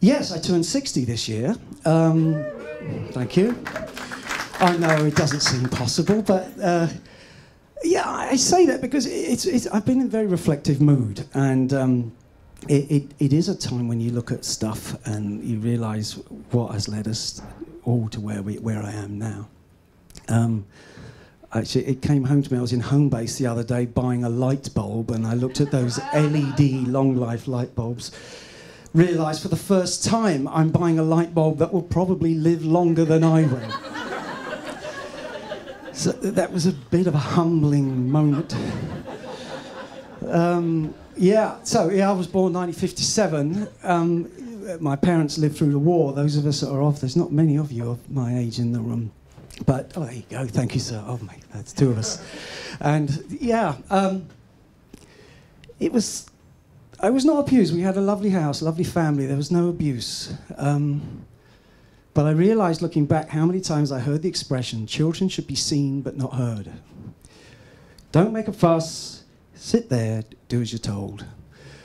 Yes, I turned 60 this year. Thank you. I know it doesn't seem possible, but yeah, I say that because I've been in a very reflective mood, and it is a time when you look at stuff and you realise what has led us all to where I am now. Actually, it came home to me. I was in Homebase the other day buying a light bulb, and I looked at those LED long life light bulbs. Realised for the first time I'm buying a light bulb that will probably live longer than I will. So that was a bit of a humbling moment. I was born 1957. My parents lived through the war. Those of us that are there's not many of you of my age in the room. But, there you go, thank you, sir. Oh, mate, that's two of us. And, I was not abused. We had a lovely house, lovely family. There was no abuse. But I realised, looking back, how many times I heard the expression, children should be seen but not heard. Don't make a fuss. Sit there, do as you're told.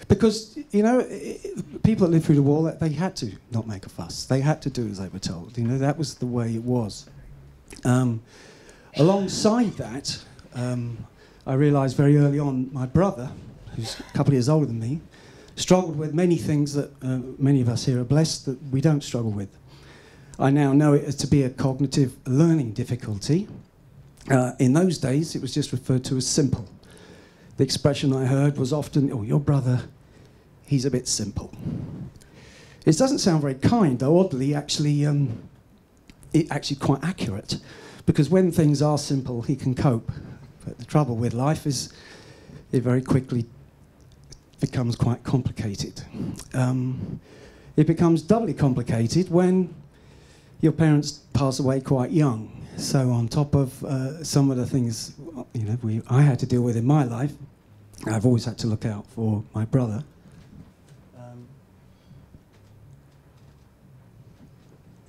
Because, people that lived through the war, they had to not make a fuss. They had to do as they were told. That was the way it was. Alongside that, I realised very early on my brother, who's a couple of years older than me, struggled with many things that many of us here are blessed that we don't struggle with. I now know it as to be a cognitive learning difficulty. In those days, it was just referred to as simple. The expression I heard was often, "Oh, your brother, he's a bit simple." It doesn't sound very kind, though oddly, it's actually quite accurate, because when things are simple, he can cope. But the trouble with life is it very quickly becomes quite complicated. It becomes doubly complicated when your parents pass away quite young. So on top of some of the things I had to deal with in my life, I've always had to look out for my brother.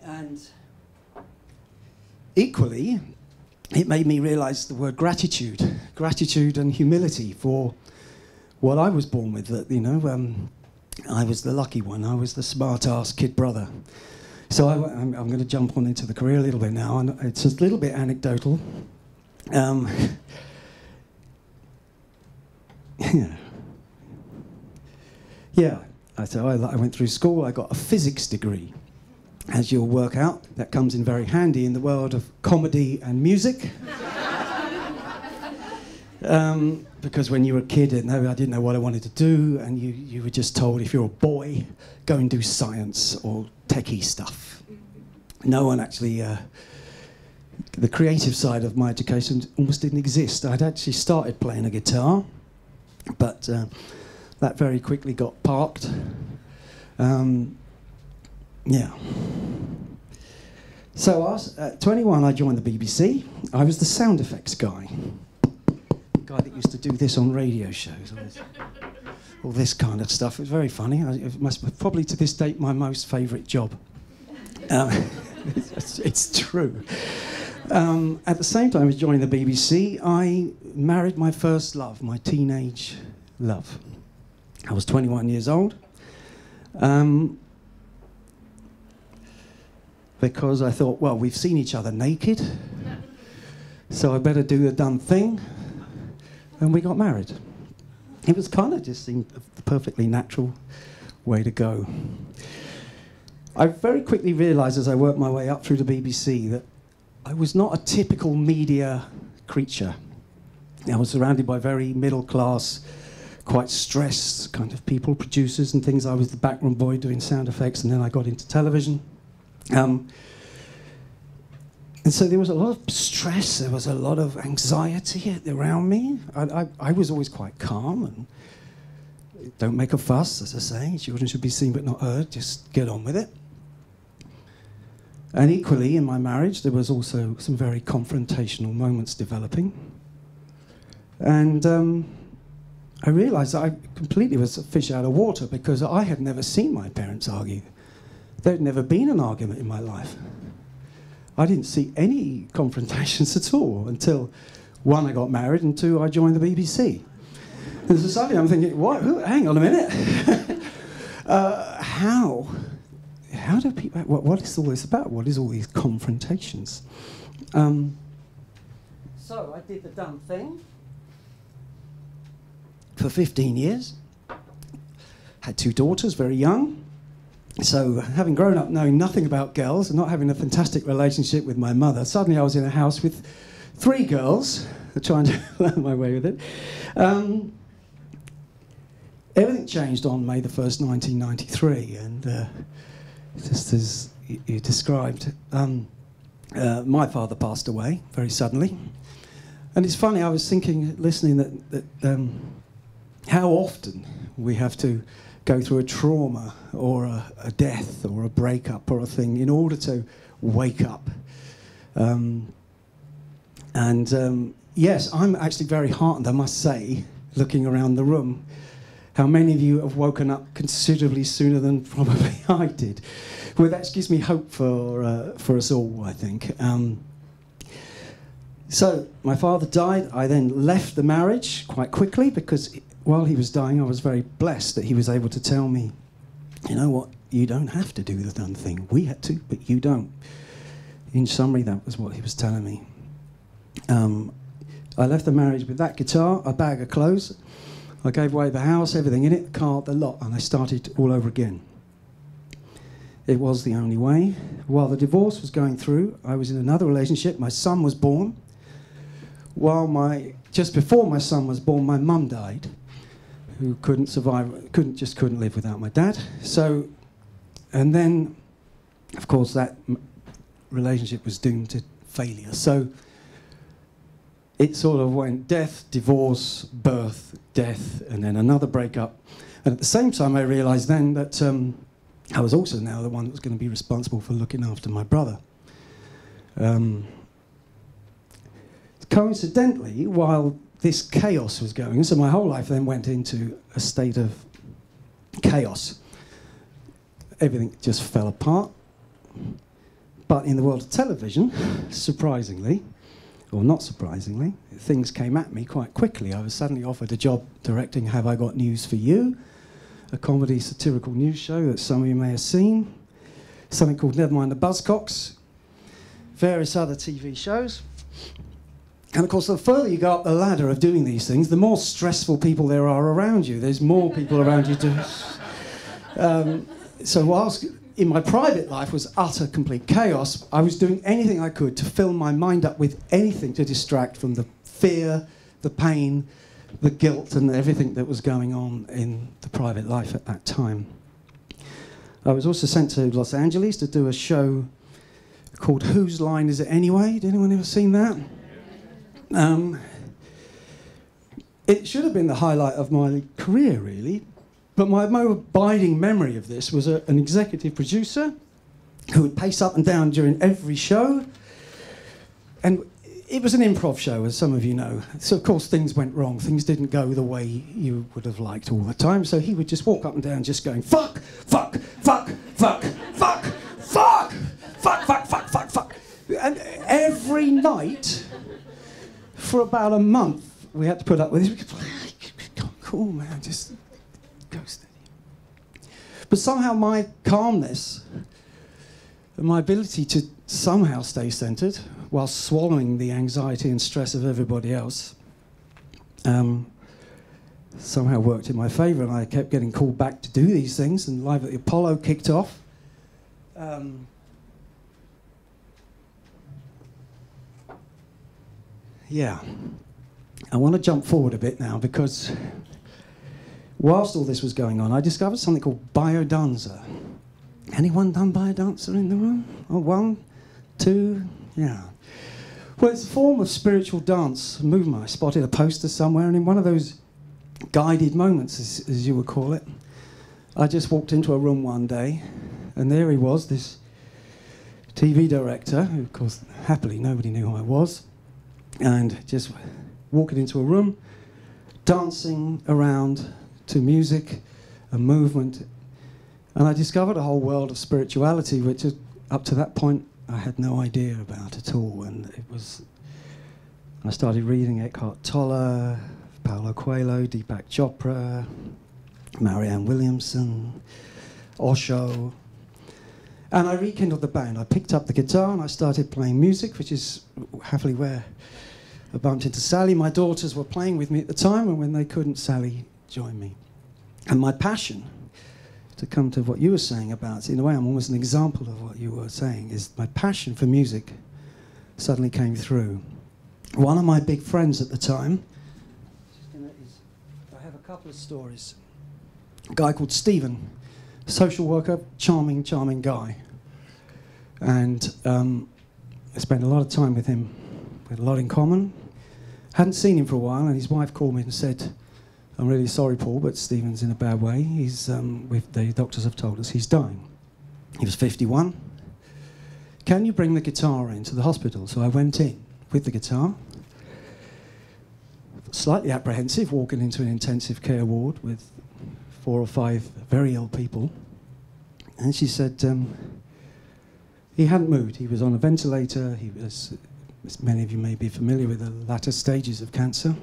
And equally, it made me realise the word gratitude and humility for what I was born with. That I was the lucky one. I was the smart-ass kid brother. So I'm going to jump on into the career a little bit now, and it's a little bit anecdotal. So I went through school. I got a physics degree. As you'll work out, that comes in very handy in the world of comedy and music. Because when you were a kid, I didn't know what I wanted to do, and you were just told, if you're a boy, go and do science or techie stuff. No one actually... the creative side of my education almost didn't exist. I'd actually started playing a guitar, but that very quickly got parked. So at 21, I joined the BBC. I was the sound effects guy. The guy that used to do this on radio shows. All this kind of stuff. It was very funny. It must be probably to this date my most favourite job. It's true. At the same time as joining the BBC, I married my first love, my teenage love. I was 21 years old. Because I thought, well, we've seen each other naked, so I better do the done thing, and we got married. It was kind of just seemed a perfectly natural way to go. I very quickly realised as I worked my way up through the BBC that I was not a typical media creature. I was surrounded by very middle-class, quite stressed kind of people, producers and things. I was the background boy doing sound effects, and then I got into television. And so there was a lot of stress, there was a lot of anxiety around me. I was always quite calm and don't make a fuss, as I say. Children should be seen but not heard, just get on with it. And equally, in my marriage, there was also some very confrontational moments developing. And I realised that I completely was a fish out of water because I had never seen my parents argue. There'd never been an argument in my life. I didn't see any confrontations at all until, one, I got married, and two, I joined the BBC. And so suddenly I'm thinking, what? Hang on a minute. How how do people, what is all this about? What is all these confrontations? So I did the dumb thing for 15 years. Had 2 daughters, very young. So having grown up knowing nothing about girls and not having a fantastic relationship with my mother, suddenly I was in a house with 3 girls, trying to learn my way with it. Everything changed on May the 1st, 1993, and just as you described, my father passed away very suddenly. And it's funny, I was thinking, listening, that how often we have to go through a trauma or a death or a breakup or a thing in order to wake up. Yes, I'm actually very heartened, I must say, looking around the room, how many of you have woken up considerably sooner than probably I did. Well, that gives me hope for us all, I think. So my father died. I then left the marriage quite quickly because while he was dying, I was very blessed that he was able to tell me, you know what, you don't have to do the done thing. We had to, but you don't. In summary, that was what he was telling me. I left the marriage with that guitar, a bag of clothes. I gave away the house, everything in it, the car, the lot, and I started all over again. It was the only way. While the divorce was going through, I was in another relationship. My son was born. Just before my son was born, my mum died, who couldn't survive, couldn't live without my dad. So, and then, of course, that relationship was doomed to failure. So it sort of went death, divorce, birth, death, and then another breakup. And at the same time, I realised then that I was also now the one that was going to be responsible for looking after my brother. Coincidentally, while this chaos was going, so my whole life then went into a state of chaos. Everything just fell apart. But in the world of television, surprisingly, or not surprisingly, things came at me quite quickly. I was suddenly offered a job directing Have I Got News for You, a comedy satirical news show that some of you may have seen, something called Never Mind the Buzzcocks, various other TV shows. And of course, the further you go up the ladder of doing these things, the more stressful people there are around you. There's more people around you to... So whilst in my private life was utter, complete chaos, I was doing anything I could to fill my mind up with anything to distract from the fear, the pain, the guilt, and everything that was going on in the private life at that time. I was also sent to Los Angeles to do a show called Whose Line Is It Anyway? Did anyone ever seen that? It should have been the highlight of my career, really. But my more abiding memory of this was an executive producer who would pace up and down during every show. And it was an improv show, as some of you know. So, of course, things went wrong. Things didn't go the way you would have liked all the time. So he would just walk up and down just going, fuck, fuck, fuck, fuck, fuck, fuck, fuck, fuck, fuck, fuck, fuck. And every night, for about a month, we had to put up with this. Cool, man, just... go steady. But somehow my calmness and my ability to somehow stay centered while swallowing the anxiety and stress of everybody else somehow worked in my favor, and I kept getting called back to do these things, and Live at the Apollo kicked off. Yeah. I want to jump forward a bit now because whilst all this was going on, I discovered something called biodanza. Anyone done biodanza in the room? Oh, 1, 2, yeah. Well, it's a form of spiritual dance movement. I spotted a poster somewhere, and in one of those guided moments, as you would call it, I just walked into a room one day, and there he was, this TV director, who, of course, happily nobody knew who I was, and just walking into a room, dancing around to music and movement, and I discovered a whole world of spirituality which up to that point I had no idea about at all. And I started reading Eckhart Tolle, Paulo Coelho, Deepak Chopra, Marianne Williamson, Osho, And I rekindled the band. I picked up the guitar and I started playing music, which is happily where I bumped into Sally. My daughters were playing with me at the time, and when they couldn't, Sally joined me. And my passion, to come to what you were saying about, in a way I'm almost an example of what you were saying, is my passion for music suddenly came through. One of my big friends at the time, I have a couple of stories. A guy called Stephen, social worker, charming, charming guy. And I spent a lot of time with him. We had a lot in common. Hadn't seen him for a while, and his wife called me and said, "I'm really sorry, Paul, but Stephen's in a bad way. The doctors have told us he's dying." He was 51. "Can you bring the guitar into the hospital?" So I went in with the guitar, slightly apprehensive, walking into an intensive care ward with 4 or 5 very ill people. And she said he hadn't moved. He was on a ventilator. He was, as many of you may be familiar with, the latter stages of cancer.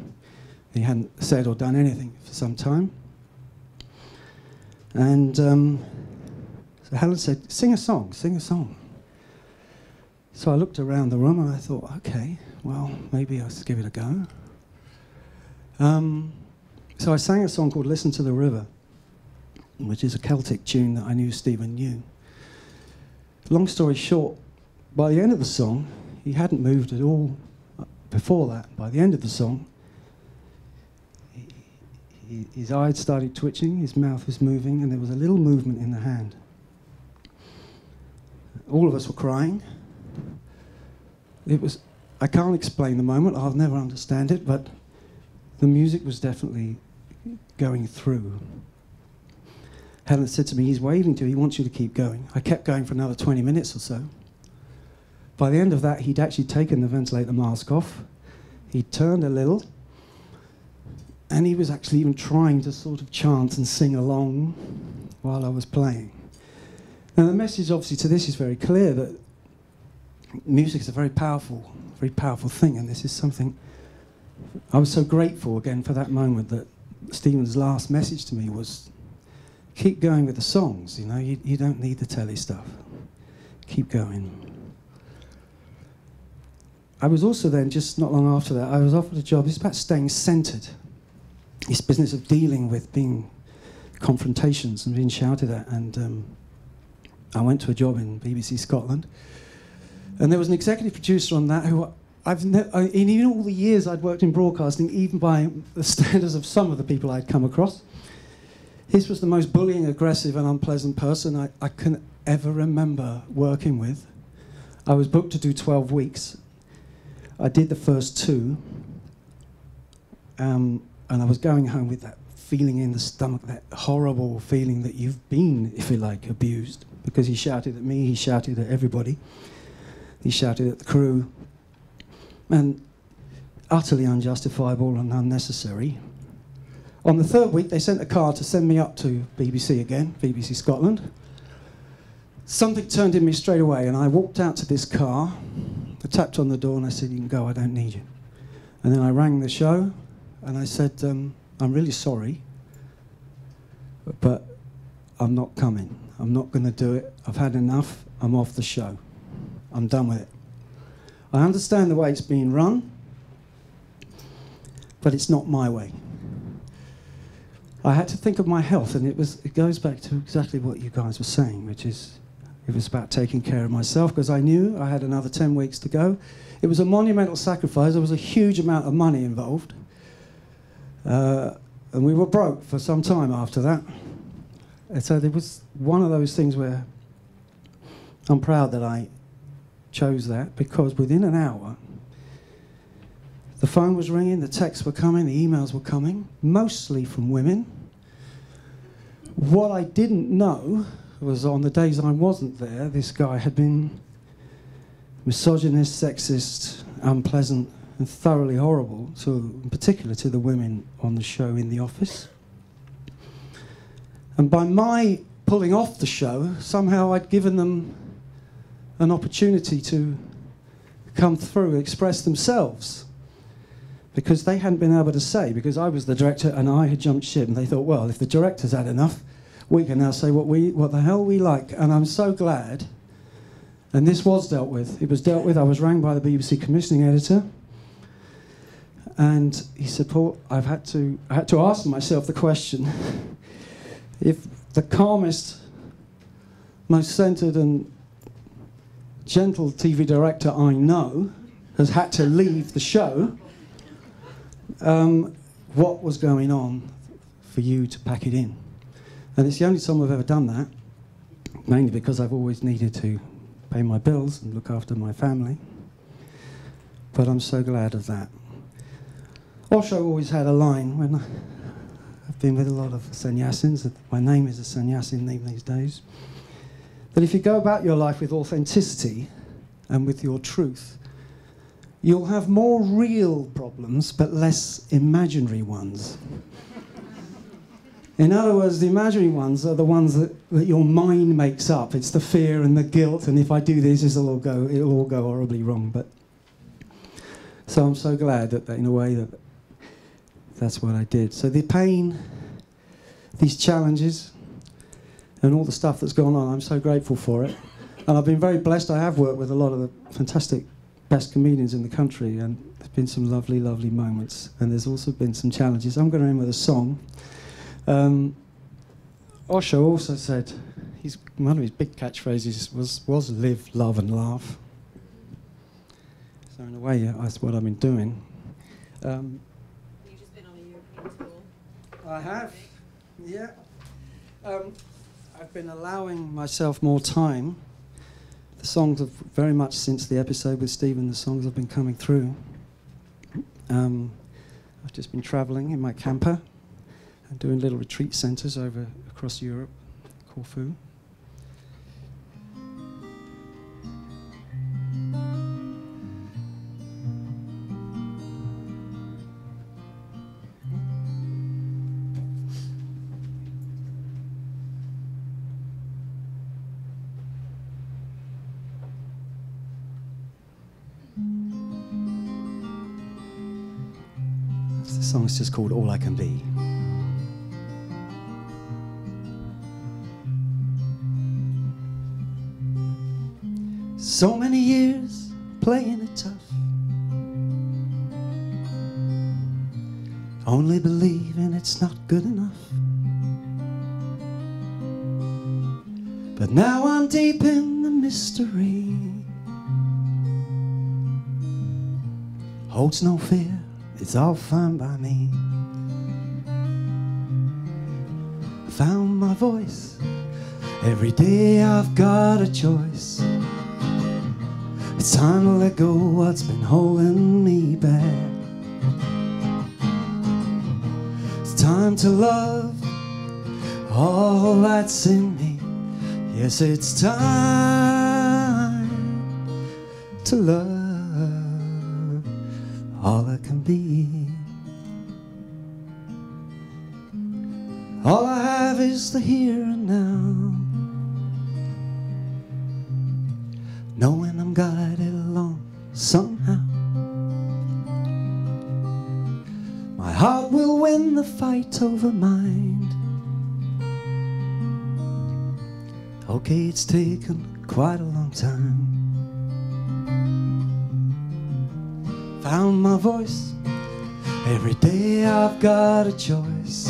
He hadn't said or done anything for some time. And so Helen said, "Sing a song, sing a song." So I looked around the room and I thought, okay, well, maybe I'll just give it a go. So I sang a song called "Listen to the River," which is a Celtic tune that I knew Stephen knew. Long story short, by the end of the song, he hadn't moved at all before that. By the end of the song, his eyes started twitching, his mouth was moving, and there was a little movement in the hand. All of us were crying. It was, I can't explain the moment, I'll never understand it, but the music was definitely going through. Helen said to me, "He's waving to you, he wants you to keep going." I kept going for another 20 minutes or so. By the end of that, he'd actually taken the ventilator mask off. He'd turned a little, and he was actually even trying to sort of chant and sing along while I was playing. Now, the message, obviously, to this is very clear, that music is a very powerful thing, and this is something I was so grateful, again, for that moment, that Stephen's last message to me was, keep going with the songs, you know, you don't need the telly stuff. Keep going. I was also then, just not long after that, I was offered a job. It's about staying centred. This business of dealing with being confrontations and being shouted at. And I went to a job in BBC Scotland. And there was an executive producer on that who in even all the years I'd worked in broadcasting, even by the standards of some of the people I'd come across, his was the most bullying, aggressive and unpleasant person I can ever remember working with. I was booked to do 12 weeks. I did the first 2. And I was going home with that feeling in the stomach, that horrible feeling that you've been, if you like, abused. Because he shouted at me, he shouted at everybody. He shouted at the crew. And utterly unjustifiable and unnecessary. On the 3rd week, they sent a car to send me up to BBC again, BBC Scotland. Something turned in me straight away, and I walked out to this car. I tapped on the door and I said, "You can go, I don't need you." And then I rang the show and I said, "I'm really sorry, but I'm not coming. I'm not going to do it. I've had enough. I'm off the show. I'm done with it. I understand the way it's being run, but it's not my way." I had to think of my health, and it goes back to exactly what you guys were saying, which is it was about taking care of myself, because I knew I had another 10 weeks to go. It was a monumental sacrifice. There was a huge amount of money involved. And we were broke for some time after that. And so it was one of those things where I'm proud that I chose that, because within an hour, the phone was ringing, the texts were coming, the emails were coming, mostly from women. What I didn't know was, on the days I wasn't there, this guy had been misogynist, sexist, unpleasant, and thoroughly horrible, in particular to the women on the show in the office. And by my pulling off the show, somehow I'd given them an opportunity to come through and express themselves, because they hadn't been able to say, because I was the director and I had jumped ship, and they thought, well, if the director's had enough, we can now say what the hell we like. And I'm so glad. And this was dealt with. It was dealt with. I was rang by the BBC commissioning editor, and he said, "Paul, I had to ask myself the question: if the calmest, most centered and gentle TV director I know has had to leave the show, what was going on for you to pack it in?" And it's the only time I've ever done that, mainly because I've always needed to pay my bills and look after my family. But I'm so glad of that. Osho always had a line when I've been with a lot of sannyasins. My name is a sannyasin name these days. That if you go about your life with authenticity and with your truth, you'll have more real problems but less imaginary ones. In other words, the imaginary ones are the ones that your mind makes up. It's the fear and the guilt, and if I do this, it'll all go horribly wrong. But so I'm so glad that in a way that's what I did. So the pain, these challenges, and all the stuff that's gone on, I'm so grateful for it. And I've been very blessed. I have worked with a lot of the fantastic best comedians in the country, and there's been some lovely, lovely moments. And there's also been some challenges. I'm going to end with a song. Osho also said, one of his big catchphrases was live, love and laugh. So in a way, yeah, that's what I've been doing. You've just been on a European tour. I have, yeah. I've been allowing myself more time. The songs have very much since the episode with Stephen, the songs have been coming through. I've just been travelling in my camper and doing little retreat centres across Europe, Corfu. The song's just called All I Can Be. So many years playing it tough, only believing it's not good enough. But now I'm deep in the mystery, holds no fear, it's all fine by me. I found my voice, every day I've got a choice. It's time to let go what's been holding me back. It's time to love all that's in me. Yes, it's time to love all I can be. All I have is the here and now, knowing I'm guided along somehow. My heart will win the fight over mind. Okay, it's taken quite a long time. Found my voice, every day I've got a choice.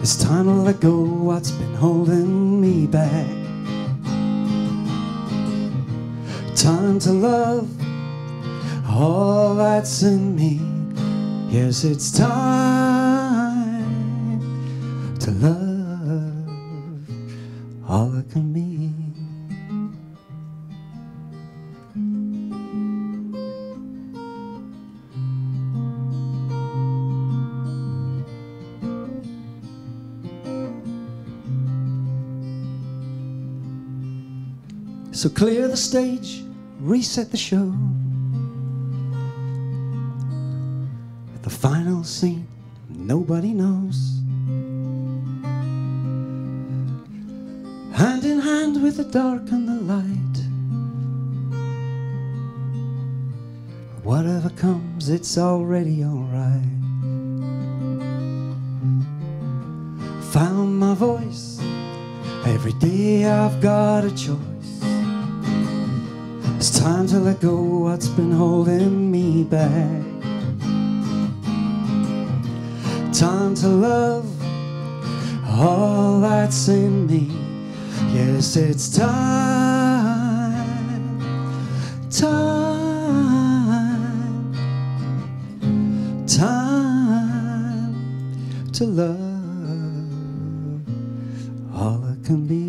It's time to let go what's been holding me back. Time to love all that's in me. Yes, it's time to love all I can be. So clear the stage, reset the show. At the final scene, nobody knows. Hand in hand with the dark and the light. Whatever comes, it's already alright. found my voice. Every day I've got a choice. It's time to let go what's been holding me back. Time to love all that's in me. Yes, it's time, time, time to love all that can be.